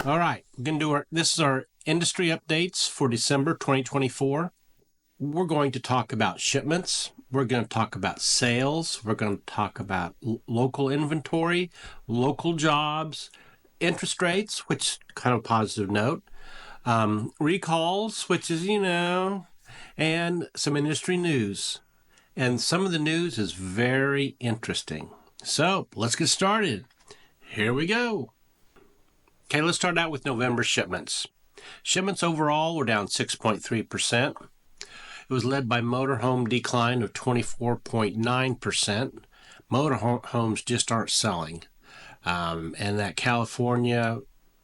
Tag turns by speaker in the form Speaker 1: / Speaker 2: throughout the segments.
Speaker 1: All right, we're going to do this is our industry updates for December 2024. We're going to talk about shipments. We're going to talk about sales. We're going to talk about local inventory, local jobs, interest rates, which is kind of a positive note, recalls, which is, and some industry news. And some of the news is very interesting. So let's get started. Here we go. Okay, let's start out with November shipments. Shipments overall were down 6.3%. It was led by motorhome decline of 24.9%. Motorhomes just aren't selling. And that California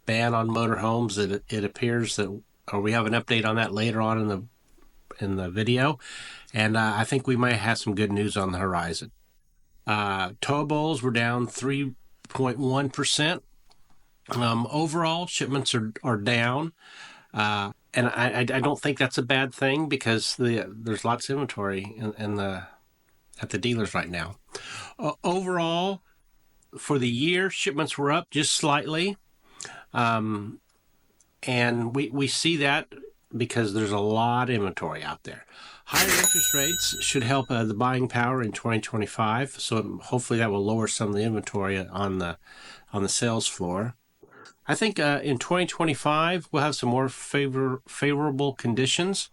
Speaker 1: ban on motorhomes, it appears that, or we have an update on that later on in the video. And I think we might have some good news on the horizon. Towables were down 3.1%. Overall, shipments are down. And I don't think that's a bad thing because there's lots of inventory at the dealers right now. Overall, for the year, shipments were up just slightly. And we see that because there's a lot of inventory out there. Higher interest rates should help the buying power in 2025. So hopefully that will lower some of the inventory on the sales floor. I think in 2025, we'll have some more favorable conditions,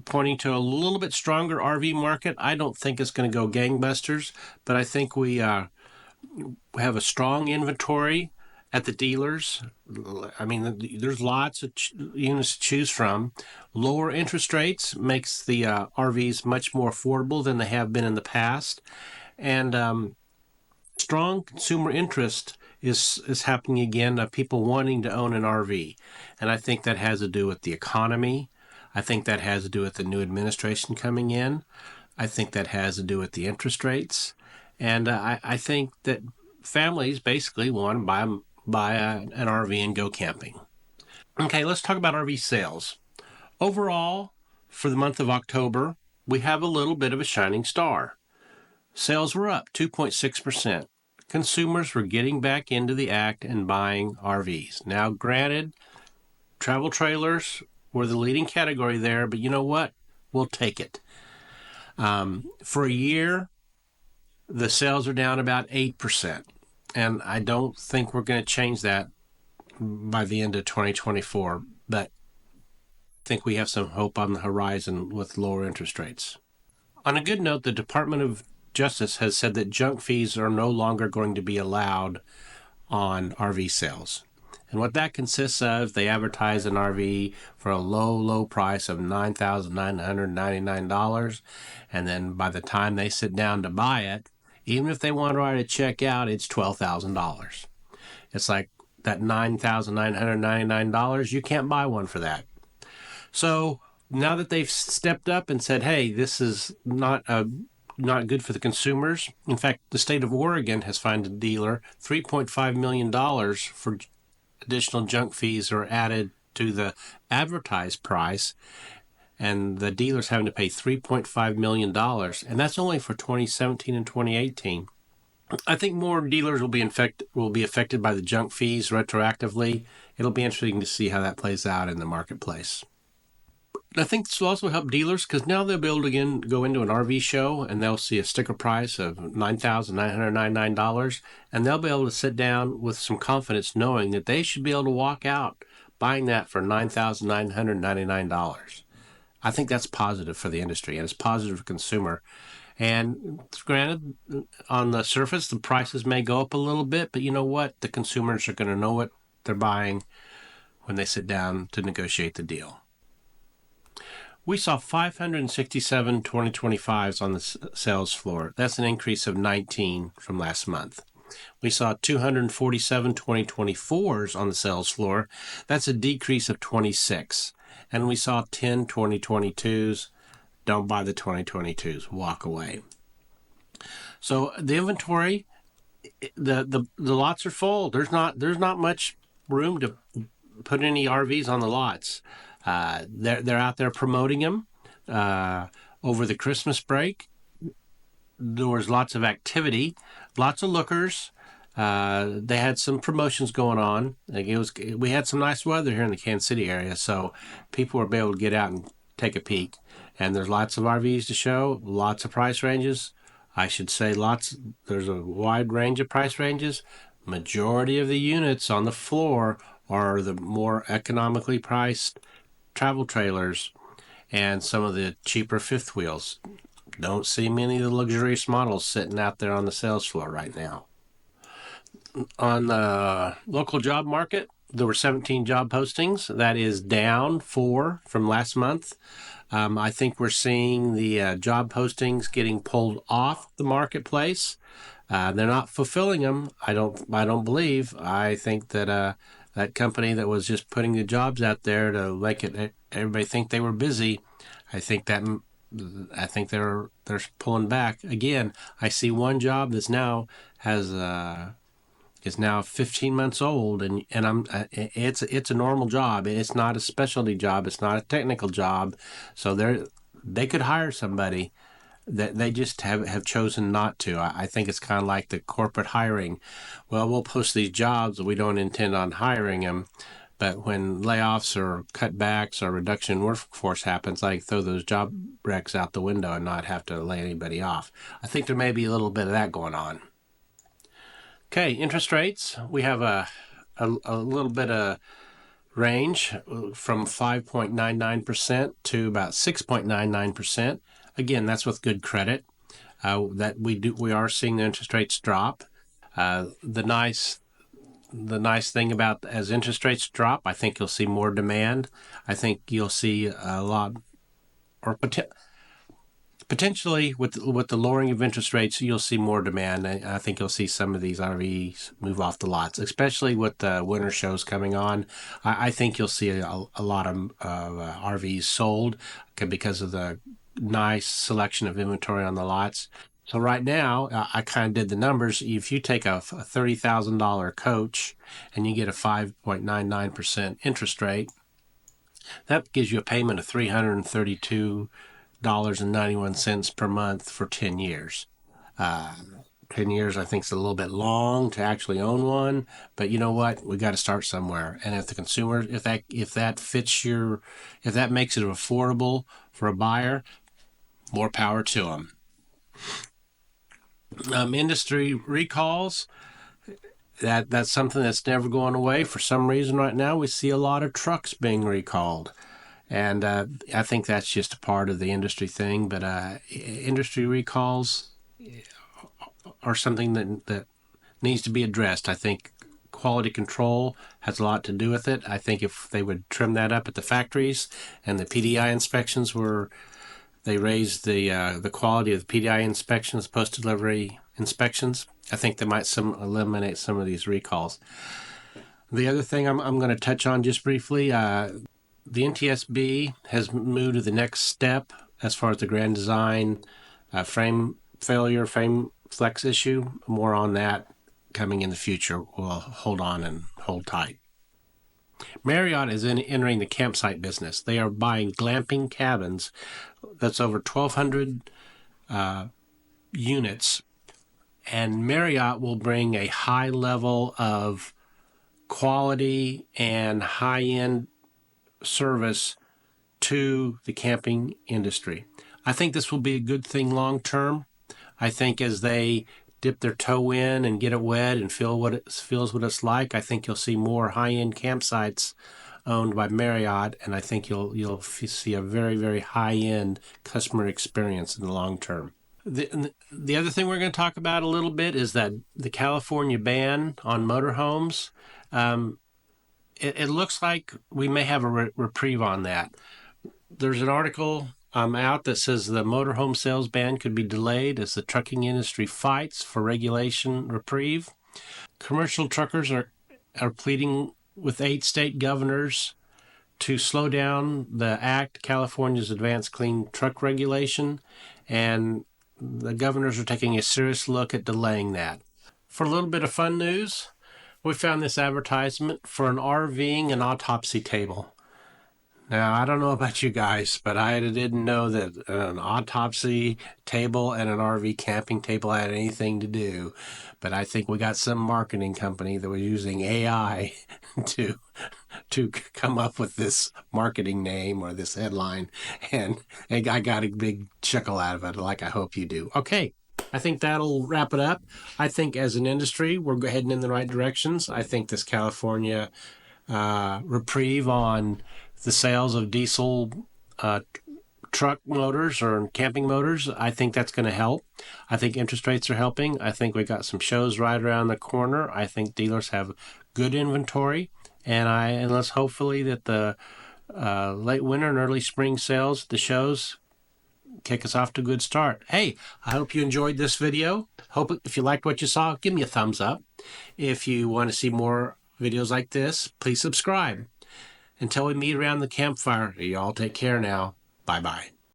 Speaker 1: pointing to a little bit stronger RV market. I don't think it's going to go gangbusters, but I think we have a strong inventory at the dealers. I mean, there's lots of units to choose from. Lower interest rates makes the RVs much more affordable than they have been in the past. And strong consumer interest is happening again, of people wanting to own an RV. And I think that has to do with the economy. I think that has to do with the new administration coming in. I think that has to do with the interest rates. And I think that families basically want to buy an RV and go camping. Okay, let's talk about RV sales. Overall, for the month of October, we have a little bit of a shining star. Sales were up 2.6%. Consumers were getting back into the act and buying RVs. Now, granted, travel trailers were the leading category there, but you know what? We'll take it. For a year, the sales are down about 8%. And I don't think we're going to change that by the end of 2024, but I think we have some hope on the horizon with lower interest rates. On a good note, the Department of Justice has said that junk fees are no longer going to be allowed on RV sales. And what that consists of, they advertise an RV for a low price of $9,999. And then by the time they sit down to buy it, even if they want to write a check out, it's $12,000. It's like that $9,999, you can't buy one for that. So now that they've stepped up and said, hey, this is not good for the consumers. In fact, the state of Oregon has fined a dealer $3.5 million for additional junk fees are added to the advertised price, and the dealer's having to pay $3.5 million, and that's only for 2017 and 2018. I think more dealers will be affected by the junk fees retroactively. It'll be interesting to see how that plays out in the marketplace. I think this will also help dealers because now they'll be able to go into an RV show and they'll see a sticker price of $9,999, and they'll be able to sit down with some confidence knowing that they should be able to walk out buying that for $9,999. I think that's positive for the industry and it's positive for the consumer. And granted, on the surface, the prices may go up a little bit, but you know what? The consumers are going to know what they're buying when they sit down to negotiate the deal. We saw 567 2025s on the sales floor. That's an increase of 19 from last month. We saw 247 2024s on the sales floor. That's a decrease of 26. And we saw 10 2022s. Don't buy the 2022s. Walk away. So the inventory, the lots are full. There's not much room to put any RVs on the lots. They're out there promoting them over the Christmas break. There was lots of activity, lots of lookers. They had some promotions going on. We had some nice weather here in the Kansas City area, so people were able to get out and take a peek. And there's lots of RVs to show, lots of price ranges. I should say lots. There's a wide range of price ranges. Majority of the units on the floor are the more economically priced travel trailers and some of the cheaper fifth wheels. Don't see many of the luxurious models sitting out there on the sales floor right now. On the local job market, there were 17 job postings. That is down 4 from last month. I think we're seeing the job postings getting pulled off the marketplace. They're not fulfilling them. I don't believe. I think that that company that was just putting the jobs out there to make it everybody think they were busy. I think they're pulling back again. I see one job that's now is now 15 months old, and it's a normal job. It's not a specialty job. It's not a technical job. So they could hire somebody that they just have chosen not to. I think it's kind of like the corporate hiring. Well, we'll post these jobs, we don't intend on hiring them. But when layoffs or cutbacks or reduction in workforce happens, I throw those job recs out the window and not have to lay anybody off. I think there may be a little bit of that going on. Okay, interest rates. We have a little bit of range from 5.99% to about 6.99%. Again, that's with good credit. That we are seeing the interest rates drop. The nice thing about as interest rates drop, I think you'll see more demand. I think you'll see a lot, or potentially with the lowering of interest rates, you'll see more demand. I think you'll see some of these RVs move off the lots, especially with the winter shows coming on. I think you'll see a lot of RVs sold because of the nice selection of inventory on the lots. So right now, I kind of did the numbers. If you take a $30,000 coach and you get a 5.99% interest rate, that gives you a payment of $332.91 per month for 10 years. 10 years, I think, is a little bit long to actually own one, but you know what? We got to start somewhere. And if the consumer, if that fits if that makes it affordable for a buyer, more power to them. Industry recalls, that's something that's never going away. For some reason right now, we see a lot of trucks being recalled. And I think that's just a part of the industry thing. But industry recalls are something that needs to be addressed. I think quality control has a lot to do with it. I think if they would trim that up at the factories and the PDI inspections they raised the quality of the PDI inspections, post-delivery inspections, I think they might eliminate some of these recalls. The other thing I'm going to touch on just briefly, the NTSB has moved to the next step as far as the Grand Design frame failure, frame flex issue. More on that coming in the future. We'll hold on and hold tight. Marriott is entering the campsite business. They are buying glamping cabins. That's over 1,200 units. And Marriott will bring a high level of quality and high-end service to the camping industry. I think this will be a good thing long term. I think as they dip their toe in and get it wet and feels what it's like, I think you'll see more high-end campsites owned by Marriott, and I think you'll see a very, very high-end customer experience in the long term. The other thing we're going to talk about a little bit is that the California ban on motorhomes. It looks like we may have a reprieve on that. There's an article out that says the motorhome sales ban could be delayed as the trucking industry fights for regulation reprieve. Commercial truckers are pleading with 8 state governors to slow down the act, California's Advanced Clean Truck Regulation, and the governors are taking a serious look at delaying that. For a little bit of fun news, we found this advertisement for an RVing and autopsy table. Now, I don't know about you guys, but I didn't know that an autopsy table and an RV camping table had anything to do. But I think we got some marketing company that was using AI to come up with this marketing name or this headline, and I got a big chuckle out of it, like I hope you do. Okay, I think that'll wrap it up. I think as an industry, we're heading in the right directions. I think this California reprieve on the sales of diesel truck motors or camping motors, I think that's going to help. I think interest rates are helping. I think we got some shows right around the corner. I think dealers have good inventory, and let's hopefully that the late winter and early spring sales, the shows, kick us off to a good start. Hey, I hope you enjoyed this video. Hope if you liked what you saw, give me a thumbs up. If you want to see more videos like this, please subscribe. Until we meet around the campfire, you all take care now. Bye-bye.